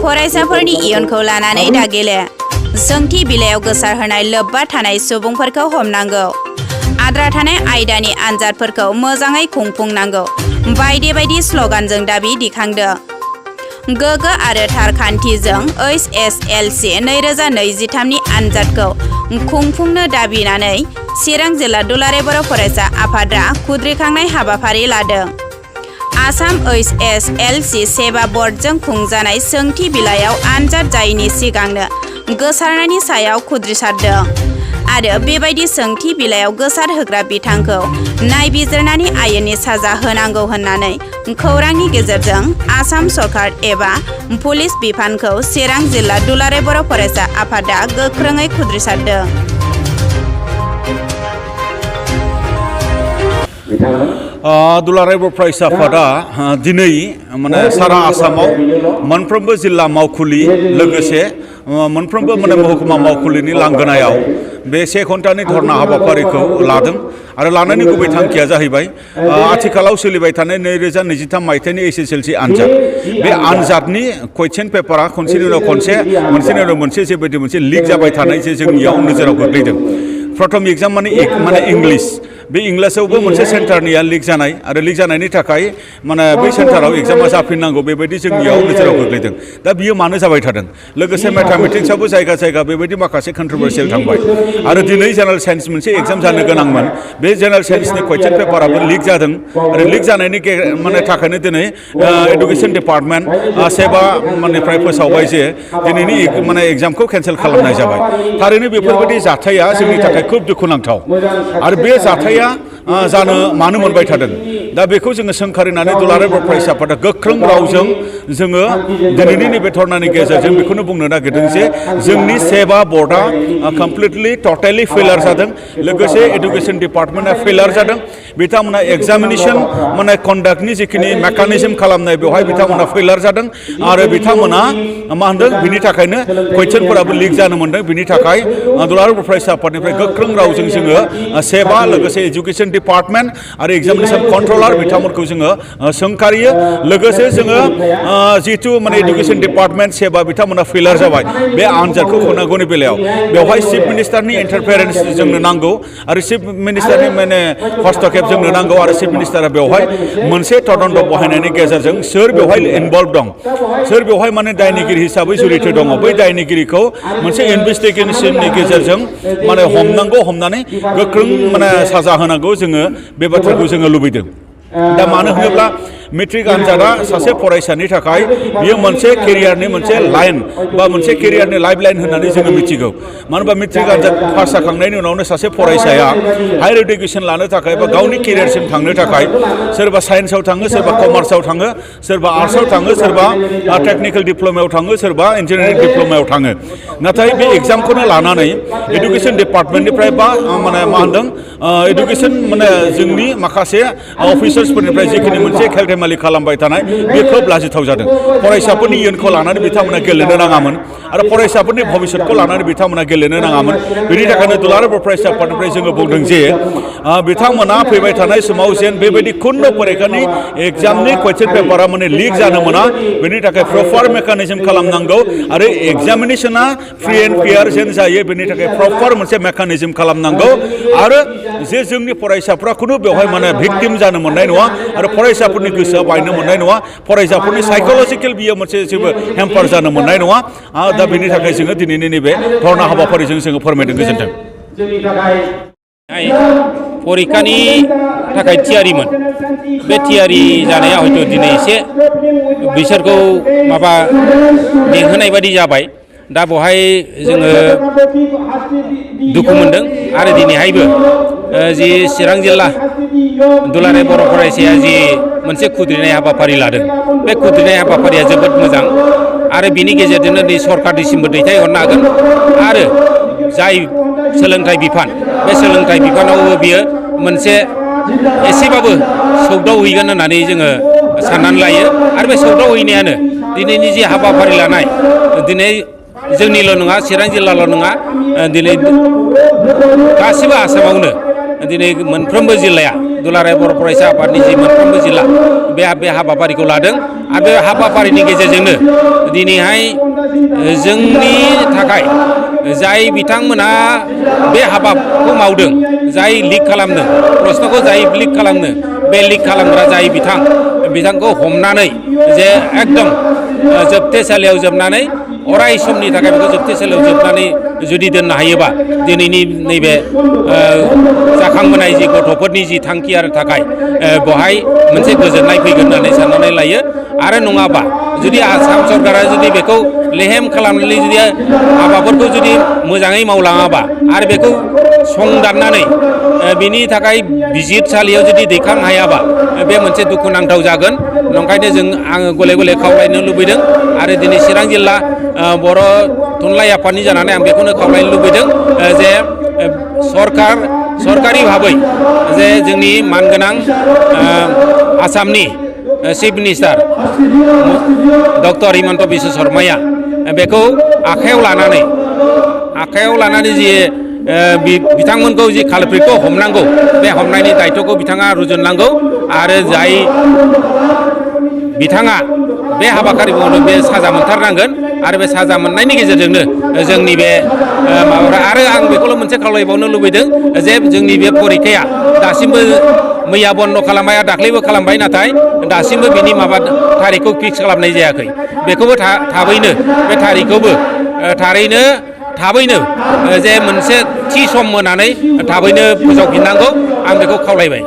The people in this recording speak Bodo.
फरायसाफोरनि इयुनखौ लानानै दा गेले सोंथि बिलाइयाव गोसारहोनाय लोब्बा थानाय सुबुंफोरखौ हमनांगौ आद्रा थानाय आयदानि आनजादफोरखौ मोजाङै खुंफुंनांगौ बायदि बायदि स्लगानजों दाबि दिखांदों गोगो आरो थार खान्थिजों HSLC 2023 नि आनजादखौ खुंफुंनो दाबिनानै चिरां जिल्ला दुलाराय बर' फरायसा आफादआ खुद्रिखांनाय हाबाफारि लादों आसाम HSLC सेवा बर्डजों खुंजानाय सोंथि बिलाइयाव आनजाद जायैनि सिगांनो गोसारनायनि सायाव खुद्रिसारदों आरो बेबायदि सोंथि बिलाइयाव गोसार होग्रा बिथांखौ नायबिजिरनानै आयेननि साजा होनांगौ होननानै खौरांनि गेजेरजों आसाम सरकार एबा पुलिस बिफानखौ चिरां जिल्ला दुलाराय बर' फरायसा आफादआ गोख्रोङै खुद्रिसारदों दुलाराय बर' फरायसा आफादा दिनै माने सारा आसामाव मोनफ्रोमबो जिल्ला मावखुलि लोगोसे मोनफ्रोमबो माने महकुमा मावखुलिनि लांगोनायाव बे 1 घन्टानि धरना हाबाफारिखौ लादों आरो लानायनि गुबै थांखिया जाहैबाय आथिखालाव सोलिबाय थानाय 2023 मायथाइनि HSLC आनजाद बे आनजादनि कुइसन पेपारा खनसेनि उनाव खनसे मोनसेनि उनाव मोनसे जेबायदि मोनसे लिक जाबाय थानाय जे जोंनियाव नोजोराव गोग्लैदों प्रथम एग्जाम माने इंलिश बे इंलिसावबो मोनसे सेन्टारनिया लिक जानाय आरो लिक जानायनि थाखाय माने बै सेन्टाराव एग्जामा जाफिननांगौ बेबायदि जोंनियाव नोजोराव गोग्लैदों दा बियो मानो जाबाय थादों लोगोसे मैथमेटिक्सआवबो जायगा जायगा बेबायदि माखासे कन्ट्रोभार्सियेल थांबाय आरो दिनै जेनेरेल साइन्स मोनसे एग्जाम जानो गोनांमोन बे जेनेरेल साइन्सनि कुइसन पेपाराबो लिक जादों आरो लिक जानायनि माने थाखायनो दिनै एडुकेशन डिपार्टमेन्ट सेबा मानेनिफ्राय फोसावबाय जे दिनैनि माने एग्जामखौ केन्सेल खालामनाय जाबाय थारैनो बेफोरबायदि जाथाया जोंनि थाखाय खुब दुखुनांथाव आरो बे जाथाया जानो मानो मोनबाय थादों दा बेखौ जोङो सोंखारिनानै दुलाराय बर' फरायसा आफादा गोख्रों रावजों जोङो दिनैनि नैबे धरनानि गेजेरजों बेखौनो बुंनो नागिरदों जे जोंनि सेबा बर्डआ कमप्लिटलि टटेलि फेलार जादों लोगोसे एडुकेशन डिपार्टमेन्टआ फेलार जादों बिथांमोना एग्जामिनेशन माने कन्डाक्टनि जिखिनि मेकानिजम खालामनाय बेवहाय बिथांमोना फेलार जादों आरो बिथांमोना मा होनदों बिनि थाखायनो कुइसनफोराबो लिक जानो मोनदों बिनि थाखाय दुलाराय बर' फरायसा आफादनिफ्राय गोख्रों रावजों जोङो सेबा लोगोसे एजुकेशन डिपार्टमेन्ट आरो एग्जामिनेशन कन्ट्रलार बिथांमोनखौ जोङो सोंखारियो लोगोसे जोङो जिहेतु माने एडुकेशन डिपार्टमेन्ट सेबा बिथांमोना फेलार जाबाय बे आनजादखौ होनांगौनि बेलायाव बेवहाय चिफ मिनिस्टारनि इन्टारफेरेन्स जोंनो नांगौ आरो चिफ मिनिस्टारनि माने हस्तक्षेप जोंनो नांगौ आरो चिफ मिनिस्टारा बेवहाय मोनसे तदन्त बहायनायनि गेजेरजों सोर बेवहाय इनभल्भ दं सोर बेवहाय माने दायनिगिरि हिसाबै जड़ित दङ बै दायनिगिरिखौ मोनसे इनभेस्टिगेशननि गेजेरजों माने हमनांगौ हमनानै गोख्रों माने साजा होनांगौ जोङो बे बाथ्राखौ जोङो लुबैदों दा मानो होनोब्ला मेट्रिक आनजादा सासे फरायसानि थाखाय बियो मोनसे केरियारनि मोनसे लाइन बा मोनसे केरियारनि लाइफ लाइन होननानै जोङो मिथिगौ मानो होनबा मेट्रिक आनजाद पास जाखांनायनि उनावनो सासे फरायसाया हायर इडुकेशन लानो थाखाय बा गावनि केरियारसिम थांनो थाखाय सोरबा साइन्सआव थाङो सोरबा कमार्सआव थाङो सोरबा आर्ट्सआव थाङो सोरबा टेक्निकेल डिप्ल'मायाव थाङो सोरबा इन्जिनियारिं डिप्ल'मायाव थाङो नाथाय बे एग्जामखौनो लानानै एडुकेशन डिपार्टमेन्टनिफ्राय बा माने मा होनदों एडुकेशन माने जोंनि माखासे अफिसार्सफोरनिफ्राय जिखिनि मोनसे खेलधेमालि खालामबाय थानाय बे खोब लाजिथाव जादों फरायसाफोरनि इयुनखौ लानानै बिथांमोना गेलेनो नाङामोन आरो फरायसाफोरनि भबिष्यतखौ लानानै बिथांमोना गेलेनो नाङामोन बेनि थाखायनो दुलाराय बर' फरायसा आफादनिफ्राय जोङो बुंदों जे बिथांमोना फैबाय थानाय समाव जेन बेबायदि खुनु फरिखानि एग्जामनि कुइसन पेपारा माने लिक जानो मोना बेनि थाखाय प्रपार मेकानिजम खालामनांगौ आरो एग्जामिनेशना फ्रि एन्ड फेयार जेन जायो बेनि थाखाय प्रपार मोनसे मेकानिजम खालामनांगौ आरो जे जोंनि फरायसाफ्रा खुनु बेवहाय माने भिक्टिम जानो मोननाय नङा आरो फरायसाफोरनि गोसोआ बायनो मोननाय नङा फरायसाफोरनि साइकोलजिकेल बियो मोनसे जेबो हेम्पार जानो मोननाय नङा दा बेनि थाखाय जोङो दिनैनि नैबे धरना हाबाफारिजों जोङो फोरमायदों गोजोन्थों परिखानि थाखाय थियारिमोन बे थियारि जानाया हयथ' दिनै एसे बिसोरखौ माबा मेंहोनाय बायदि जाबाय दा बेवहाय जोङो दुखु मोनदों आरो दिनैहायबो जि चिरां जिल्ला दुलाराय बर' फरायसाया जि मोनसे खुद्रिनाय हाबाफारि लादों बे खुद्रिनाय हाबाफारिया जोबोद मोजां आरो बिनि गेजेरजोंनो दै सरकारनिसिमबो दैथायहरनो हागोन आरो जाय सोलोंथाइ बिफान बे सोलोंथाइ बिफानावबो बियो मोनसे एसेबाबो सौदावहैगोन होननानै जोङो साननानै लायो आरो बे सौदावहैनायानो दिनैनि जि हाबाफारि लानाय दिनै जोंनिल' नङा चिरां जिल्लाल' नङा दिनै गासिबो आसामावनो दिनै मोनफ्रोमबो जिल्लाया दुलाराय बर' फरायसा आफादनि जि मोनफ्रोमबो जिल्ला बे हाबाफारिखौ लादों आरो बे हाबाफारिनि गेजेरजोंनो दिनैहाय जोंनि थाखाय जाय बिथांमोना बे हाबाखौ मावदों, जाय लिक खालामदों, प्रश्नखौ जाय लिक खालामनो, बे लिक खालामग्रा जाय बिथांखौ हमनानै जे एकदम जोबथेसालियाव जोबनानै अराय समनि थाखाय बेखौ जोबथेसालियाव जोबनानै जुदि दोननो हायोबा दिनैनि नैबे जाखांबोनाय जि गथ'फोरनि जि थांखि आरो थाखाय बेवहाय मोनसे गोजोननाय फैगोन होननानै साननानै लायो। आरो नङाबा जुदि आसाम सरकारा जुदि बेखौ लेहेम खालामनानै जुदि हाबाफोरखौ जुदि मोजाङै मावलाङाबा आरो बेखौ संदाननानै बिनि थाखाय बिजिरसालियाव जुदि दैखांनो हायाबा बे मोनसे दुखुनांथाव जागोन। नंखायनो आङो गले गले खावलायनो लुबैदों आरो दिनै चिरां जिल्ला बर' थुनलाइ आफादनि जानानै आं बेखौनो खावलायनो लुबैदों जे सरकारि भाबै जे जोंनि मानगोनां आसामनि chief minister doctor Himanta Biswa शर्माया बेखौ आखायाव लानानै जि बिथांमोनखौ जि कालप्रिटखौ हमनांगौ, बे हमनायनि दायथ'खौ बिथाङा रुजुननांगौ आरो जाय बिथाङा बे हाबाफारिखौ बे साजा मोनथारनांगोन आरो बे साजा मोननायनि गेजेरजोंनो जोंनि बे माबाफ्रा आरो आं बेखौल' मोनसे खावलायबावनो लुबैदों जे जोंनि बे परिखाया दासिमबो मैया बन्द' खालामबाय, दाख्लैबो खालामबाय, नाथाय दासिमबो बिनि थारिखखौ फिक्स खालामनाय जायाखै। बेखौबो थाबैनो बे थारिखखौबो थाबैनो जे मोनसे थि सम होनानै थाबैनो फोसावफिननांगौ, आं बेखौ खावलायबाय।